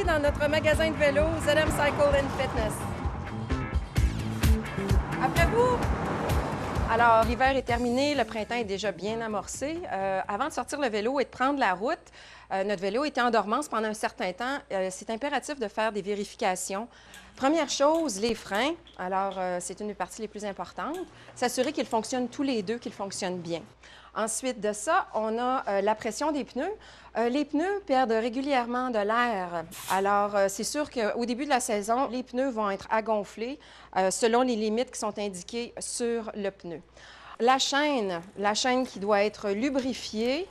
dans notre magasin de vélo ZM Cycle and Fitness. Après vous! Alors, l'hiver est terminé, le printemps est déjà bien amorcé. Avant de sortir le vélo et de prendre la route, notre vélo était en dormance pendant un certain temps. C'est impératif de faire des vérifications. Première chose, les freins. Alors, c'est une des parties les plus importantes. S'assurer qu'ils fonctionnent tous les deux, qu'ils fonctionnent bien. Ensuite de ça, on a la pression des pneus. Les pneus perdent régulièrement de l'air. Alors, c'est sûr qu'au début de la saison, les pneus vont être à gonfler selon les limites qui sont indiquées sur le pneu. La chaîne qui doit être lubrifiée,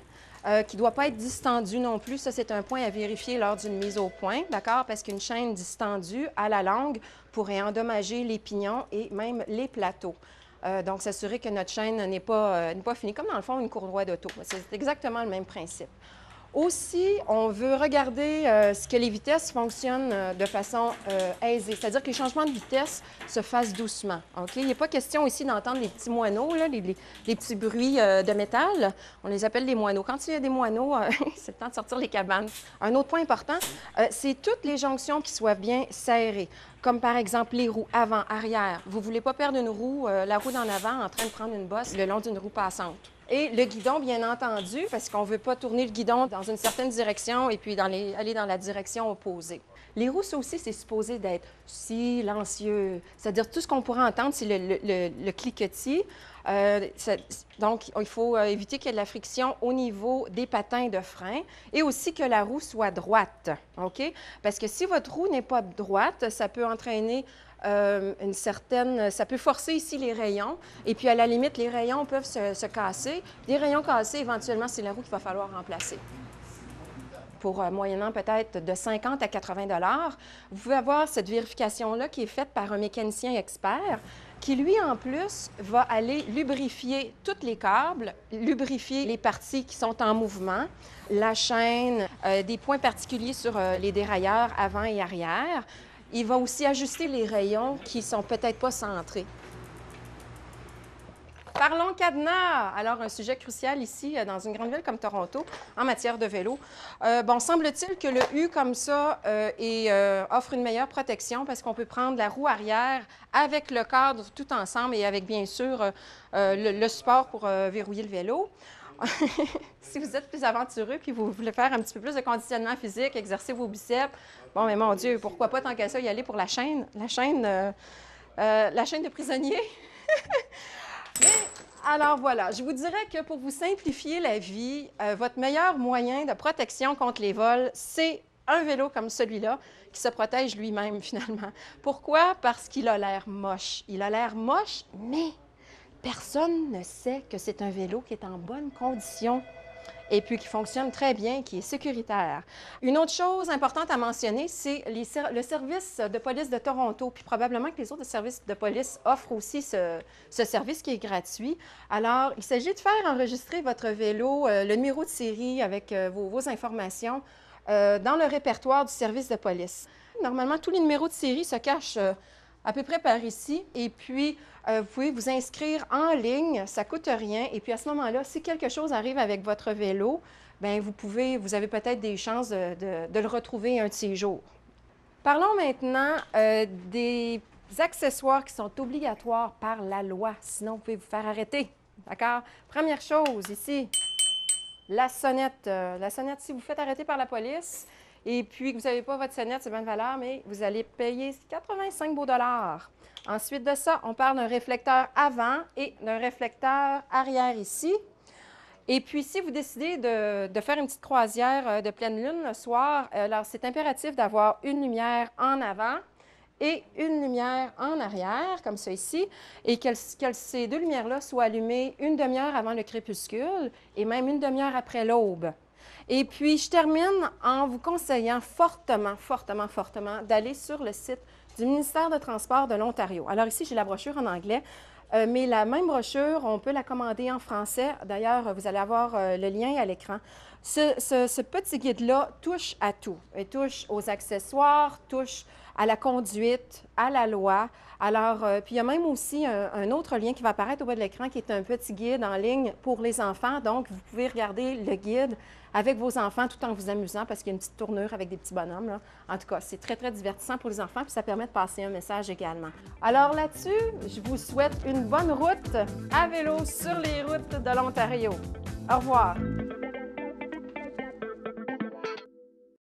qui ne doit pas être distendue non plus. Ça, c'est un point à vérifier lors d'une mise au point, d'accord? Parce qu'une chaîne distendue à la langue pourrait endommager les pignons et même les plateaux. Donc, s'assurer que notre chaîne n'est pas finie, comme dans le fond, une courroie d'auto. C'est exactement le même principe. Aussi, on veut regarder ce que les vitesses fonctionnent de façon aisée, c'est-à-dire que les changements de vitesse se fassent doucement. OK? Il n'est pas question ici d'entendre les petits moineaux, là, les petits bruits de métal. On les appelle les moineaux. Quand il y a des moineaux, c'est le temps de sortir les cabanes. Un autre point important, c'est toutes les jonctions qui soient bien serrées, comme par exemple les roues avant, arrière. Vous ne voulez pas perdre une roue, la roue d'en avant en train de prendre une bosse le long d'une roue passante. Et le guidon, bien entendu, parce qu'on ne veut pas tourner le guidon dans une certaine direction et puis aller dans la direction opposée. Les roues, ça aussi, c'est supposé d'être silencieux. C'est-à-dire tout ce qu'on pourrait entendre, c'est le cliquetis. Donc, il faut éviter qu'il y ait de la friction au niveau des patins de frein et aussi que la roue soit droite, OK? Parce que si votre roue n'est pas droite, ça peut entraîner ça peut forcer ici les rayons et puis à la limite, les rayons peuvent se casser. Des rayons cassés, éventuellement, c'est la roue qu'il va falloir remplacer. Pour moyennant peut-être de 50 à 80 $, vous pouvez avoir cette vérification-là qui est faite par un mécanicien expert qui, lui, en plus, va aller lubrifier tous les câbles, lubrifier les parties qui sont en mouvement, la chaîne, des points particuliers sur les dérailleurs avant et arrière. Il va aussi ajuster les rayons qui ne sont peut-être pas centrés. Parlons cadenas. Alors, un sujet crucial ici, dans une grande ville comme Toronto, en matière de vélo. Bon, semble-t-il que le U comme ça offre une meilleure protection parce qu'on peut prendre la roue arrière avec le cadre tout ensemble et avec, bien sûr, le support pour verrouiller le vélo. Si vous êtes plus aventureux puis vous voulez faire un petit peu plus de conditionnement physique, exercer vos biceps, bon, mais mon Dieu, pourquoi pas tant qu'à ça y aller pour la chaîne de prisonnier? Alors voilà, je vous dirais que pour vous simplifier la vie, votre meilleur moyen de protection contre les vols, c'est un vélo comme celui-là qui se protège lui-même finalement. Pourquoi? Parce qu'il a l'air moche. Il a l'air moche, mais personne ne sait que c'est un vélo qui est en bonne condition et puis qui fonctionne très bien, qui est sécuritaire. Une autre chose importante à mentionner, c'est le service de police de Toronto, puis probablement que les autres services de police offrent aussi ce service qui est gratuit. Alors, il s'agit de faire enregistrer votre vélo, le numéro de série avec vos informations dans le répertoire du service de police. Normalement, tous les numéros de série se cachent à peu près par ici. Et puis, vous pouvez vous inscrire en ligne, ça ne coûte rien. Et puis, à ce moment-là, si quelque chose arrive avec votre vélo, bien, vous avez peut-être des chances de le retrouver un de ces jours. Parlons maintenant des accessoires qui sont obligatoires par la loi. Sinon, vous pouvez vous faire arrêter. D'accord? Première chose, ici, la sonnette. La sonnette, si vous faites arrêter par la police, et puis que vous n'avez pas votre sonnette, c'est bien de valeur, mais vous allez payer 85 beaux dollars. Ensuite de ça, on parle d'un réflecteur avant et d'un réflecteur arrière ici. Et puis, si vous décidez de faire une petite croisière de pleine lune le soir, alors c'est impératif d'avoir une lumière en avant et une lumière en arrière, comme ça ici, et que ces deux lumières-là soient allumées une demi-heure avant le crépuscule et même une demi-heure après l'aube. Et puis, je termine en vous conseillant fortement, fortement, fortement d'aller sur le site du ministère de Transport de l'Ontario. Alors ici, j'ai la brochure en anglais, mais la même brochure, on peut la commander en français. D'ailleurs, vous allez avoir le lien à l'écran. Ce petit guide-là touche à tout. Il touche aux accessoires, touche à la conduite, à la loi. Alors, puis il y a même aussi un autre lien qui va apparaître au bas de l'écran qui est un petit guide en ligne pour les enfants. Donc, vous pouvez regarder le guide avec vos enfants tout en vous amusant parce qu'il y a une petite tournure avec des petits bonhommes, là. En tout cas, c'est très, très divertissant pour les enfants puis ça permet de passer un message également. Alors là-dessus, je vous souhaite une bonne route à vélo sur les routes de l'Ontario. Au revoir!